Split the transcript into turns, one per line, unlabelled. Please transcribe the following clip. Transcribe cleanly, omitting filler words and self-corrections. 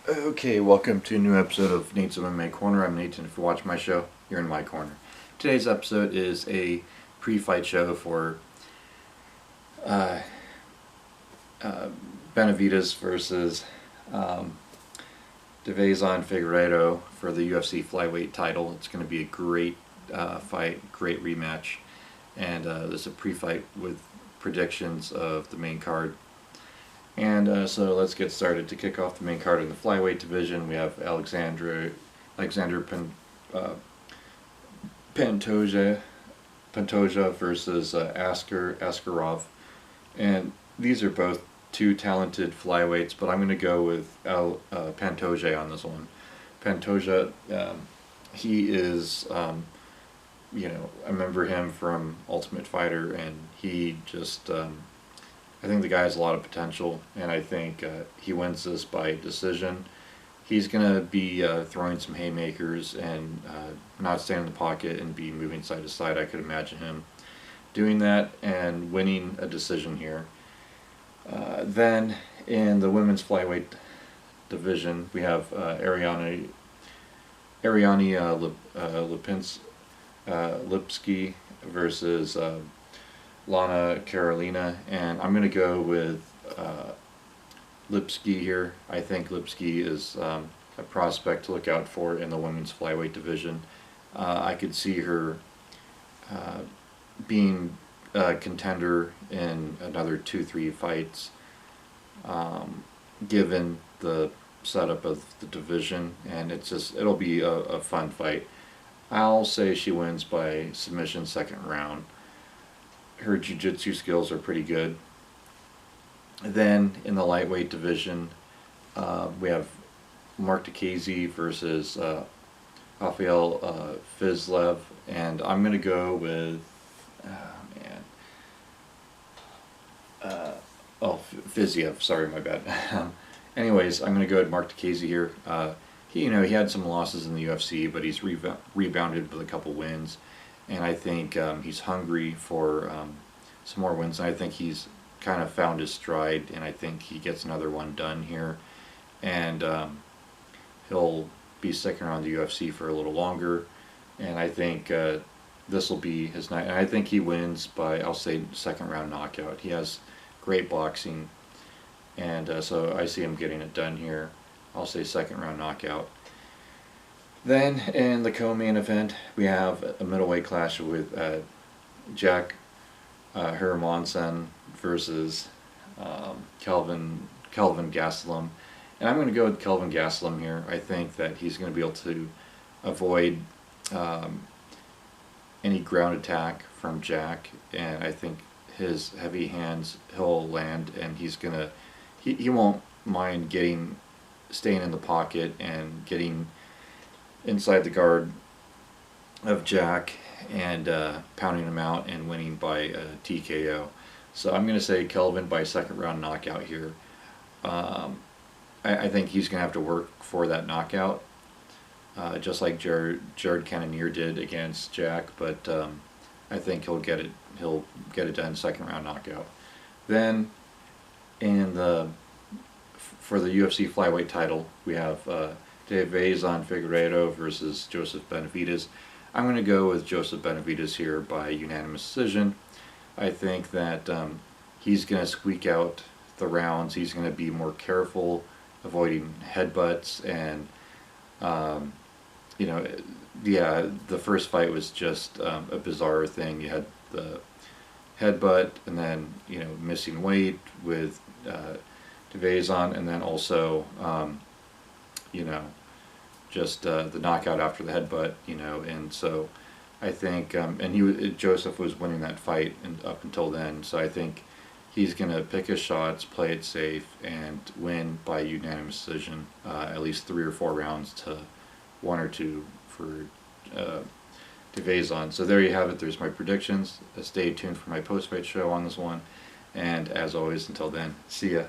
Okay, welcome to a new episode of Nate's MMA Corner. I'm Nate, and if you watch my show, you're in my corner. Today's episode is a pre-fight show for uh, Benavidez versus Figueiredo for the UFC flyweight title. It's going to be a great fight, great rematch, and this is a pre-fight with predictions of the main card. And so let's get started. To kick off the main card in the flyweight division, we have Alexander Pantoja versus Askarov. And these are both two talented flyweights, but I'm going to go with Pantoja on this one. Pantoja, he is, I remember him from Ultimate Fighter, and he just... I think the guy has a lot of potential, and I think he wins this by decision. He's going to be throwing some haymakers and not staying in the pocket and be moving side to side. I could imagine him doing that and winning a decision here. Then in the women's flyweight division, we have Ariane Lipski versus Lana Carolina, and I'm going to go with Lipski here. I think Lipski is a prospect to look out for in the women's flyweight division. I could see her being a contender in another 2-3 fights, given the setup of the division, and it'll be a fun fight. I'll say she wins by submission second round. Her jiu-jitsu skills are pretty good. Then in the lightweight division, we have Mark Diakiese versus Rafael Fiziev, and I'm going to go with Fiziev. Sorry, my bad. Anyways, I'm going to go with Mark Diakiese here. He had some losses in the UFC, but he's rebounded with a couple wins. And I think he's hungry for some more wins. And I think he's kind of found his stride, and I think he gets another one done here. And he'll be sticking around the UFC for a little longer. And I think this will be his night. And I think he wins by, I'll say, second round knockout. He has great boxing. And so I see him getting it done here. I'll say second round knockout. Then in the co-main event, we have a middleweight clash with Jack Hermansen versus Kelvin Gastelum. And I'm going to go with Kelvin Gastelum here. I think that he's going to be able to avoid any ground attack from Jack, and I think his heavy hands he'll land, and he won't mind staying in the pocket and getting inside the guard of Jack and pounding him out and winning by TKO. So I'm going to say Kelvin by second round knockout here. I think he's going to have to work for that knockout, just like Jared Cannonier did against Jack, but I think he'll get it done second round knockout. Then for the UFC flyweight title, we have Figueiredo versus Joseph Benavidez. I'm going to go with Joseph Benavidez here by unanimous decision. I think that he's going to squeak out the rounds. He's going to be more careful, avoiding headbutts, and the first fight was just a bizarre thing. You had the headbutt, and then missing weight with Devezon, and then also just the knockout after the headbutt, and so I think, and Joseph was winning that fight up until then, so I think he's going to pick his shots, play it safe, and win by unanimous decision, at least 3 or 4 rounds to 1 or 2 for Devezon. So there you have it. There's my predictions. Stay tuned for my post-fight show on this one, and as always, until then, see ya.